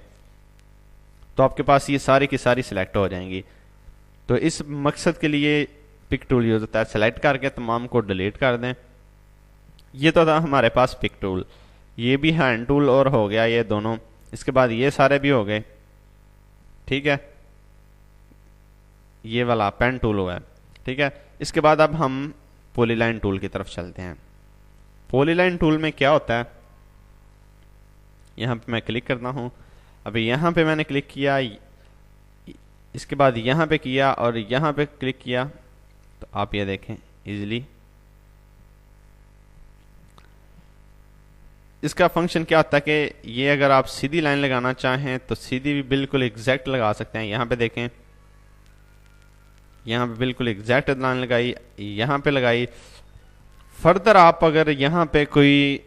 तो आपके पास ये सारी की सारी सिलेक्ट हो जाएंगी। तो इस मकसद के लिए पिक टूल यूज होता है। सेलेक्ट करके तमाम को डिलीट कर दें। ये तो था हमारे पास पिक टूल, ये भी हैंड टूल और हो गया ये दोनों। इसके बाद ये सारे भी हो गए, ठीक है, ये वाला पेन टूल हुआ है, ठीक है। इसके बाद अब हम पॉलीलाइन टूल की तरफ चलते हैं। पॉलीलाइन टूल में क्या होता है, यहाँ पे मैं क्लिक करता हूँ। अभी यहाँ पे मैंने क्लिक किया, इसके बाद यहाँ पे किया और यहाँ पे क्लिक किया, तो आप ये देखें इजीली इसका फंक्शन क्या होता है कि ये अगर आप सीधी लाइन लगाना चाहें तो सीधी भी बिल्कुल एग्जैक्ट लगा सकते हैं। यहाँ पे देखें, यहाँ पे बिल्कुल एग्जैक्ट लाइन लगाई, यहाँ पे लगाई। फर्दर आप अगर यहाँ पे कोई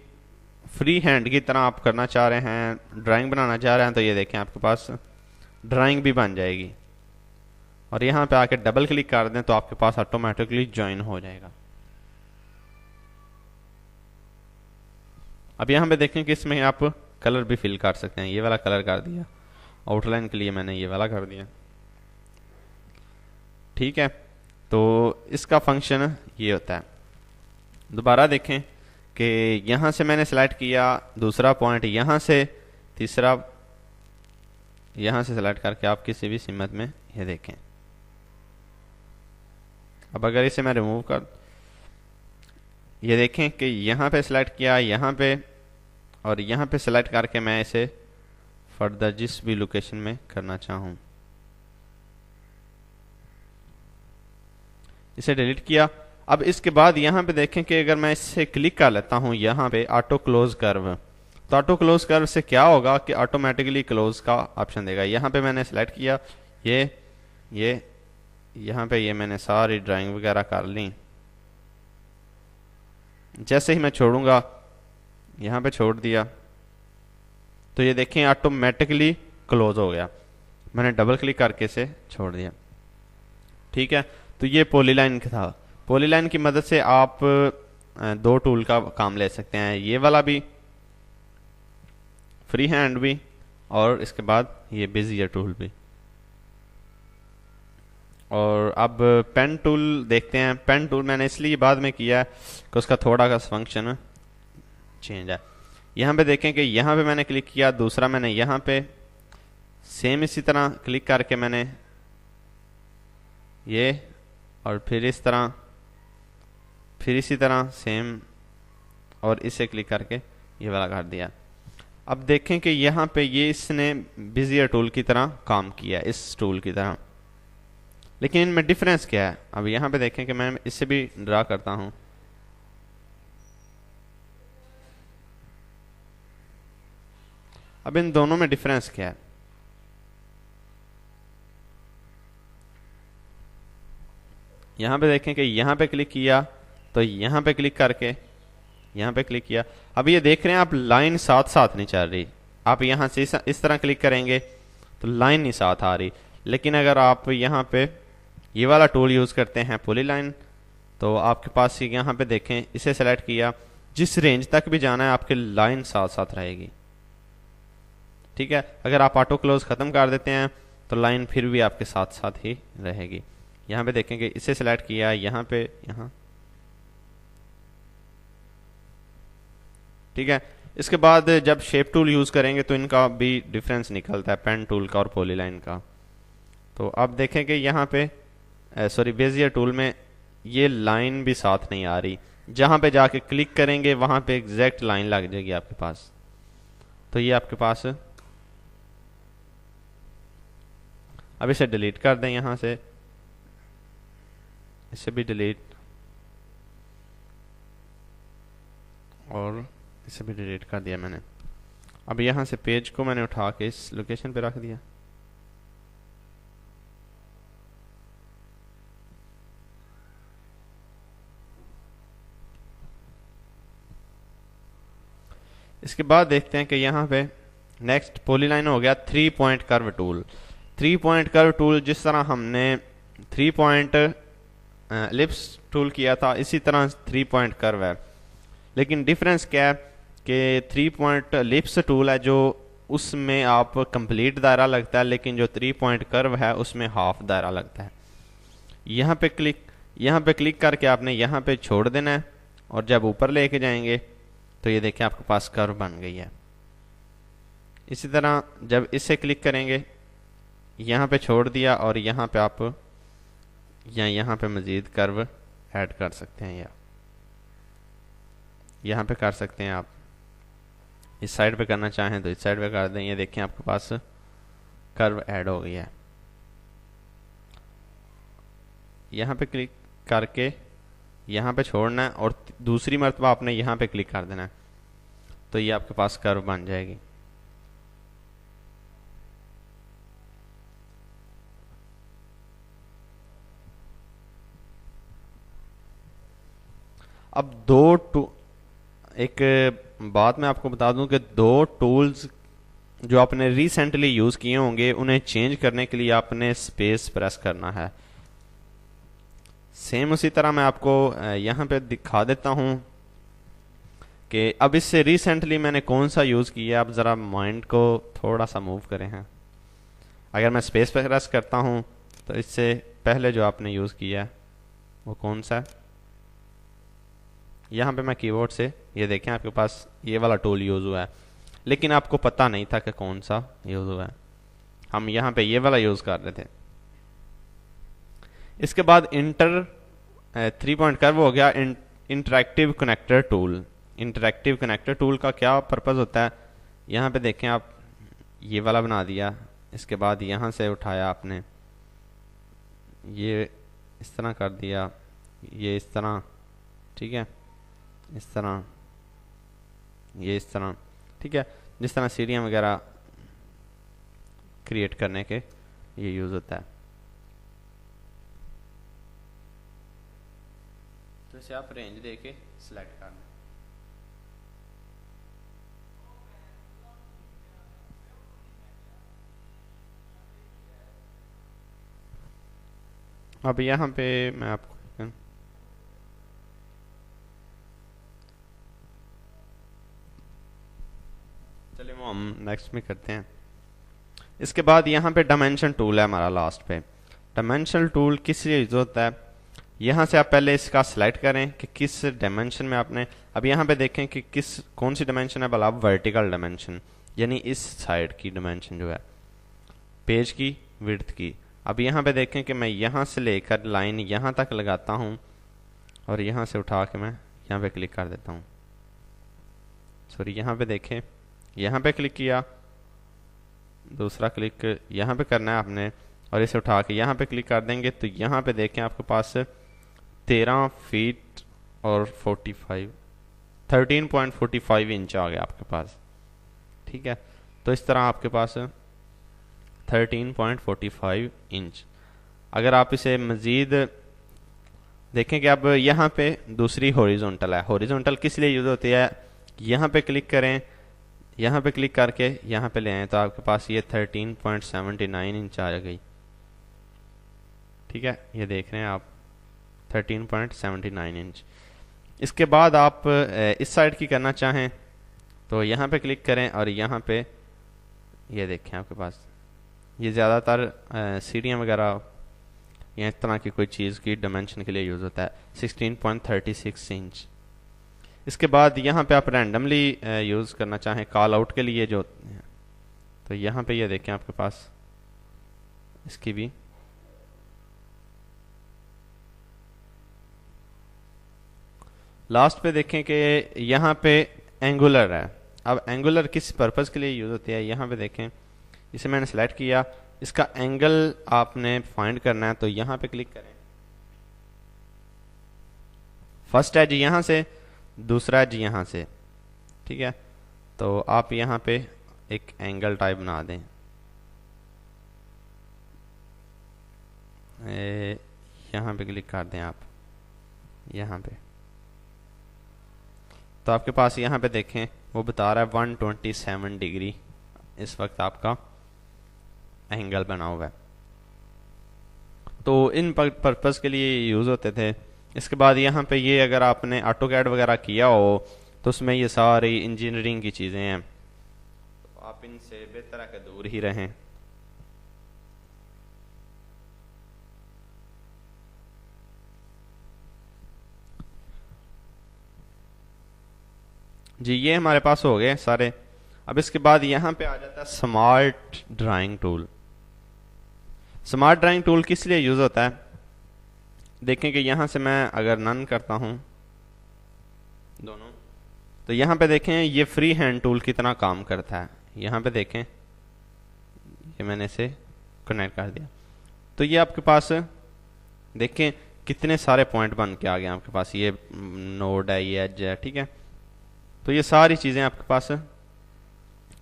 फ्री हैंड की तरह आप करना चाह रहे हैं, ड्राइंग बनाना चाह रहे हैं, तो ये देखें आपके पास ड्राइंग भी बन जाएगी। और यहाँ पे आके डबल क्लिक कर दें तो आपके पास ऑटोमेटिकली ज्वाइन हो जाएगा। अब यहाँ पे देखें कि इसमें आप कलर भी फिल कर सकते हैं। ये वाला कलर कर दिया, आउटलाइन के लिए मैंने ये वाला कर दिया, ठीक है। तो इसका फंक्शन ये होता है। दोबारा देखें कि यहाँ से मैंने सेलेक्ट किया दूसरा पॉइंट, यहाँ से तीसरा, यहाँ से सेलेक्ट करके आप किसी भी सिमत में ये देखें। अब अगर इसे मैं रिमूव कर, ये देखें कि यहाँ पे सेलेक्ट किया, यहाँ पे और यहाँ पे सेलेक्ट करके मैं इसे फर्दर जिस भी लोकेशन में करना चाहूँ, इसे डिलीट किया। अब इसके बाद यहाँ पे देखें कि अगर मैं इससे क्लिक कर लेता हूँ यहाँ पे ऑटो क्लोज कर्व, तो ऑटो क्लोज कर्व से क्या होगा कि ऑटोमेटिकली क्लोज का ऑप्शन देगा। यहाँ पे मैंने सेलेक्ट किया, ये यहाँ पे ये मैंने सारी ड्राइंग वगैरह कर ली। जैसे ही मैं छोड़ूंगा, यहाँ पे छोड़ दिया, तो ये देखें ऑटोमेटिकली क्लोज हो गया। मैंने डबल क्लिक करके इसे छोड़ दिया। ठीक है, तो ये पॉलीलाइन का था। पॉलीलाइन की मदद से आप दो टूल का काम ले सकते हैं, ये वाला भी, फ्री हैंड भी, और इसके बाद ये बेजियर टूल भी। और अब पेन टूल देखते हैं। पेन टूल मैंने इसलिए बाद में किया है कि उसका थोड़ा का फंक्शन चेंज है। यहाँ पे देखें कि यहाँ पे मैंने क्लिक किया, दूसरा मैंने यहाँ पे सेम इसी तरह क्लिक करके मैंने ये, और फिर इस तरह, फिर इसी तरह सेम, और इसे क्लिक करके ये वाला कर दिया। अब देखें कि यहाँ पे ये इसने बेजियर टूल की तरह काम किया, इस टूल की तरह, लेकिन इनमें डिफरेंस क्या है। अब यहाँ पे देखें कि मैं इससे भी ड्रा करता हूँ। अब इन दोनों में डिफरेंस क्या है। यहाँ पे देखें कि यहाँ पे क्लिक किया तो यहाँ पे क्लिक करके यहाँ पे क्लिक किया, अब ये देख रहे हैं आप लाइन साथ साथ नहीं चल रही। आप यहाँ से इस तरह क्लिक करेंगे तो लाइन नहीं साथ आ रही, लेकिन अगर आप यहाँ पे ये वाला टूल यूज़ करते हैं पॉलीलाइन, तो आपके पास यहाँ पे देखें, इसे सेलेक्ट किया, जिस रेंज तक भी जाना है आपके लाइन साथ साथ रहेगी। ठीक है, अगर आप ऑटो क्लोज ख़त्म कर देते हैं तो लाइन फिर भी आपके साथ साथ ही रहेगी। यहाँ पे देखेंगे, इसे सेलेक्ट किया, यहाँ पे, यहाँ, ठीक है। इसके बाद जब शेप टूल यूज़ करेंगे तो इनका भी डिफरेंस निकलता है, पेन टूल का और पॉलीलाइन का। तो अब देखें कि यहाँ पे सॉरी बेजियर टूल में ये लाइन भी साथ नहीं आ रही। जहाँ पे जाके क्लिक करेंगे वहाँ पे एग्जैक्ट लाइन लग जाएगी आपके पास। तो ये आपके पास, अब इसे डिलीट कर दें, यहाँ से इसे भी डिलीट, और इसे भी डिलीट कर दिया मैंने। अब यहाँ से पेज को मैंने उठा के इस लोकेशन पे रख दिया। इसके बाद देखते हैं कि यहाँ पे नेक्स्ट पॉलीलाइन हो गया 3 point curve tool. 3 point curve tool जिस तरह हमने 3 पॉइंट एलिप्स टूल किया था, इसी तरह 3 पॉइंट कर्व है। लेकिन डिफरेंस क्या है कि 3 पॉइंट एलिप्स टूल है जो उसमें आप कंप्लीट दायरा लगता है, लेकिन जो 3 पॉइंट कर्व है उसमें हाफ दायरा लगता है। यहाँ पे क्लिक करके आपने यहाँ पे छोड़ देना है, और जब ऊपर लेके जाएंगे तो ये देखिए आपके पास कर्व बन गई है। इसी तरह जब इसे क्लिक करेंगे, यहाँ पे छोड़ दिया, और यहाँ पे आप या यहाँ पे मज़ीद कर्व ऐड कर सकते हैं, या यहाँ पे कर सकते हैं। आप इस साइड पे करना चाहें तो इस साइड पे कर दें। ये देखें आपके पास कर्व ऐड हो गई है। यहाँ पे क्लिक करके यहाँ पे छोड़ना है, और दूसरी मरतबा आपने यहाँ पे क्लिक कर देना है, तो ये आपके पास कर्व बन जाएगी। अब एक बात मैं आपको बता दूं कि 2 टूल्स जो आपने रिसेंटली यूज़ किए होंगे, उन्हें चेंज करने के लिए आपने स्पेस प्रेस करना है। सेम उसी तरह मैं आपको यहाँ पे दिखा देता हूँ कि अब इससे रिसेंटली मैंने कौन सा यूज़ किया। अब ज़रा माइंड को थोड़ा सा मूव करें हैं। अगर मैं स्पेस प्रेस करता हूँ तो इससे पहले जो आपने यूज़ किया वो कौन सा है। यहाँ पे मैं कीबोर्ड से, ये देखें आपके पास ये वाला टूल यूज़ हुआ है, लेकिन आपको पता नहीं था कि कौन सा यूज़ हुआ है। हम यहाँ पे ये वाला यूज़ कर रहे थे। इसके बाद 3 पॉइंट कर्व हो गया। Interactive connector tool. Interactive connector tool का क्या पर्पज़ होता है, यहाँ पे देखें आप, ये वाला बना दिया। इसके बाद यहाँ से उठाया आपने, ये इस तरह कर दिया, ये इस तरह, ठीक है, इस तरह, ये इस तरह, ठीक है, जिस तरह सीढ़ियाँ वगैरह क्रिएट करने के ये यूज़ होता है। तो इसे आप रेंज दे के सिलेक्ट करना। अब यहाँ पे मैं आपको चलिए वो हम नेक्स्ट में करते हैं। इसके बाद यहाँ पे डायमेंशन टूल है हमारा लास्ट पे। डायमेंशन टूल किस लिए यूज होता है? यहाँ से आप पहले इसका सिलेक्ट करें कि किस डायमेंशन में आपने, अब यहाँ पे देखें कि कौन सी डायमेंशन है भला, वर्टिकल डायमेंशन, यानी इस साइड की डायमेंशन जो है पेज की विड्थ की। अब यहाँ पे देखें कि मैं यहाँ से लेकर लाइन यहाँ तक लगाता हूँ और यहाँ से उठा के मैं यहाँ पे क्लिक कर देता हूँ। सॉरी, यहाँ पे देखें, यहाँ पे क्लिक किया, दूसरा क्लिक यहाँ पे करना है आपने और इसे उठा के यहाँ पे क्लिक कर देंगे तो यहाँ पे देखें आपके पास 13 फीट और 13.45 इंच आ गया आपके पास, ठीक है। तो इस तरह आपके पास 13.45 इंच। अगर आप इसे मज़ीद देखें कि अब यहाँ पे दूसरी हॉरिजॉन्टल है। हॉरिजॉन्टल किस लिए यूज़ होती है? यहाँ पे क्लिक करें, यहाँ पे क्लिक करके यहाँ पे ले आए तो आपके पास ये 13.79 इंच आ गई, ठीक है, ये देख रहे हैं आप 13.79 इंच। इसके बाद आप इस साइड की करना चाहें तो यहाँ पे क्लिक करें और यहाँ पे ये देखें आपके पास ये ज़्यादातर सीढ़ियाँ वगैरह या इस तरह की कोई चीज़ की डायमेंशन के लिए यूज़ होता है, 16.36 इंच। इसके बाद यहाँ पे आप रैंडमली यूज़ करना चाहें कॉल आउट के लिए जो, तो यहाँ पे ये देखें आपके पास इसकी भी लास्ट पे देखें कि यहाँ पे एंगुलर है। अब एंगुलर किस पर्पज़ के लिए यूज़ होती है? यहाँ पे देखें, इसे मैंने सेलेक्ट किया, इसका एंगल आपने फाइंड करना है तो यहाँ पे क्लिक करें। फर्स्ट एज यहाँ से, दूसरा एज यहाँ से, ठीक है। तो आप यहाँ पे एक एंगल टाइप बना दें, यहाँ पे क्लिक कर दें आप, यहाँ पे तो आपके पास यहाँ पे देखें वो बता रहा है 127 डिग्री इस वक्त आपका एंगल बना हुआ है। तो इन पर्पज़ के लिए यूज़ होते थे। इसके बाद यहाँ पे ये अगर आपने ऑटोकैड वगैरह किया हो तो उसमें ये सारी इंजीनियरिंग की चीज़ें हैं, तो आप इनसे बेहतर है कि दूर ही रहें। जी, ये हमारे पास हो गए सारे। अब इसके बाद यहाँ पे आ जाता है smart drawing tool. Smart drawing tool किस लिए यूज़ होता है? देखें कि यहाँ से मैं अगर नन करता हूँ दोनों, तो यहाँ पे देखें ये फ्री हैंड टूल कितना काम करता है। यहाँ पे देखें ये मैंने इसे कनेक्ट कर दिया तो ये आपके पास देखें कितने सारे पॉइंट बन के आ गए आपके पास। ये नोड है, ये एज है, ठीक है। तो ये सारी चीज़ें आपके पास।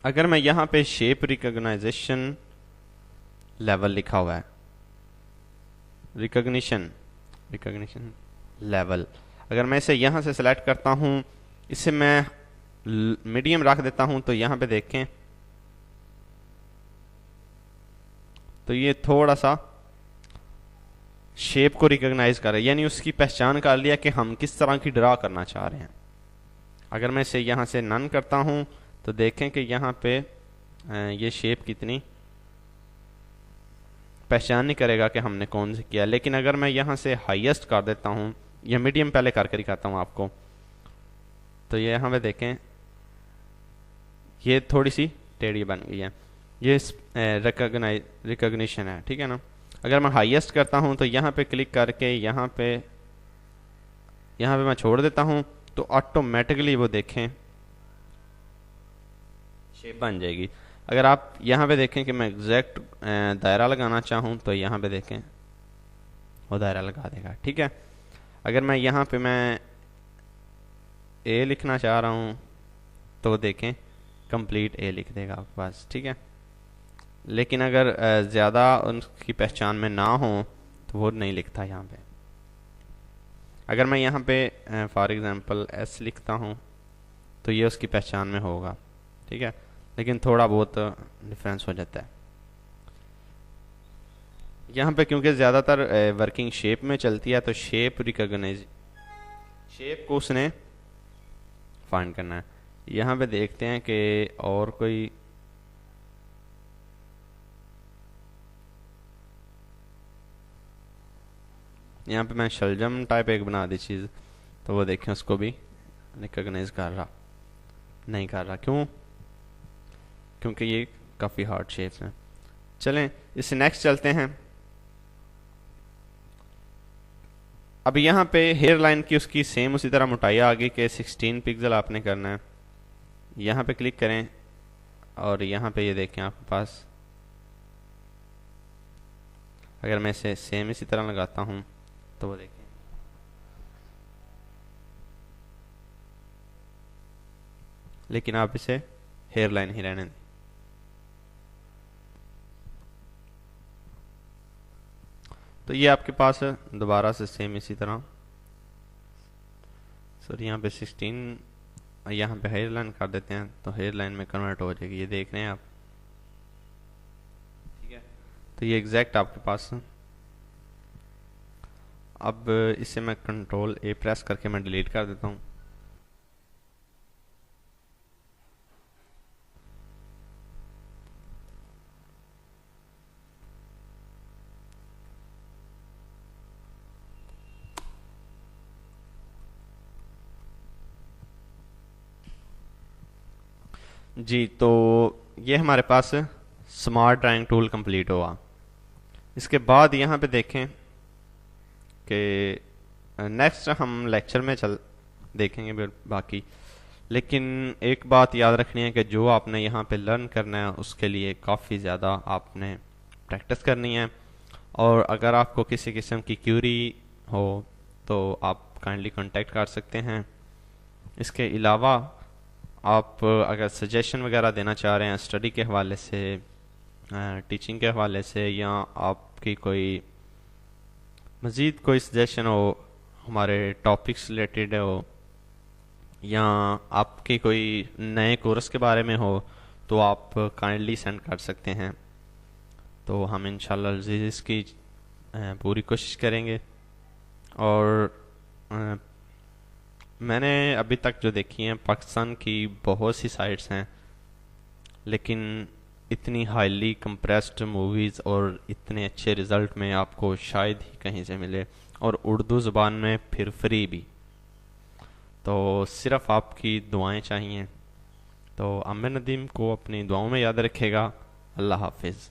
अगर मैं यहाँ पे शेप रिकॉग्नाइजेशन लेवल लिखा हुआ है, रिकॉग्निशन लेवल, अगर मैं इसे यहाँ से सेलेक्ट करता हूँ, इसे मैं मीडियम रख देता हूँ तो यहाँ पे देखें तो ये थोड़ा सा शेप को रिकॉग्नाइज कर रहा है, यानी उसकी पहचान कर लिया कि हम किस तरह की ड्रा करना चाह रहे हैं। अगर मैं इसे यहाँ से नन करता हूँ तो देखें कि यहाँ पे ये शेप कितनी पहचान नहीं करेगा कि हमने कौन से किया। लेकिन अगर मैं यहाँ से हाईएस्ट कर देता हूँ, या मीडियम पहले करके दिखाता हूँ आपको, तो ये यहाँ पे देखें ये थोड़ी सी टेढ़ी बन गई है। ये रिकॉग्निशन है, ठीक है ना। अगर मैं हाईएस्ट करता हूँ तो यहाँ पे क्लिक करके यहाँ पे मैं छोड़ देता हूँ तो ऑटोमेटिकली वो देखें शेप बन जाएगी। अगर आप यहाँ पे देखें कि मैं एग्जैक्ट दायरा लगाना चाहूँ तो यहाँ पे देखें वो दायरा लगा देगा, ठीक है। अगर मैं यहाँ पे मैं ए लिखना चाह रहा हूँ तो देखें कंप्लीट ए लिख देगा आपके पास, ठीक है। लेकिन अगर ज़्यादा उनकी पहचान में ना हो तो वो नहीं लिखता यहाँ पे। अगर मैं यहाँ पे फॉर एग्ज़ाम्पल एस लिखता हूँ तो ये उसकी पहचान में होगा, ठीक है, लेकिन थोड़ा बहुत डिफरेंस हो जाता है यहाँ पे, क्योंकि ज़्यादातर वर्किंग शेप में चलती है तो शेप को उसने फाइंड करना है। यहाँ पे देखते हैं कि और कोई यहाँ पे मैं शलजम टाइप एक बना दी चीज़, तो वो देखें उसको भी रिकॉग्नाइज कर रहा नहीं कर रहा, क्यों? क्योंकि ये काफ़ी हार्ड शेप्स हैं। चलें इससे नेक्स्ट चलते हैं। अब यहाँ पे हेयर लाइन की उसकी सेम उसी तरह मोटाई आगे के 16 पिक्सल आपने करना है। यहाँ पे क्लिक करें और यहाँ पे ये देखें आपके पास, अगर मैं इसे सेम इसी तरह लगाता हूँ तो वो देखें लेकिन आप इसे हेयर लाइन ही रहने दें। तो ये आपके पास दोबारा से सेम इसी तरह, सर यहाँ पे 16 यहाँ पे हेयर लाइन कर देते हैं तो हेयर लाइन में कन्वर्ट हो जाएगी, ये देख रहे हैं आप, ठीक है। तो ये एग्जैक्ट आपके पास। अब इसे मैं कंट्रोल ए प्रेस करके मैं डिलीट कर देता हूँ। जी, तो ये हमारे पास स्मार्ट ड्राइंग टूल कंप्लीट हुआ। इसके बाद यहाँ पे देखें कि नेक्स्ट हम लेक्चर में देखेंगे बाकी, लेकिन एक बात याद रखनी है कि जो आपने यहाँ पे लर्न करना है उसके लिए काफ़ी ज़्यादा आपने प्रैक्टिस करनी है। और अगर आपको किसी किस्म की क्यूरी हो तो आप काइंडली कांटेक्ट कर सकते हैं। इसके अलावा आप अगर सजेशन वगैरह देना चाह रहे हैं स्टडी के हवाले से, टीचिंग के हवाले से, या आपकी कोई मज़ीद कोई सजेशन हो हमारे टॉपिक्स रिलेटेड हो, या आपके कोई नए कोर्स के बारे में हो, तो आप काइंडली सेंड कर सकते हैं। तो हम इंशाल्लाह अज़ीज़ इसकी पूरी कोशिश करेंगे। और मैंने अभी तक जो देखी हैं पाकिस्तान की बहुत सी साइट्स हैं, लेकिन इतनी हाईली कंप्रेस्ड मूवीज़ और इतने अच्छे रिज़ल्ट में आपको शायद ही कहीं से मिले, और उर्दू ज़बान में फिर फ्री भी। तो सिर्फ़ आपकी दुआएं चाहिए। तो आमिर नदीम को अपनी दुआओं में याद रखेगा। अल्लाह हाफिज़।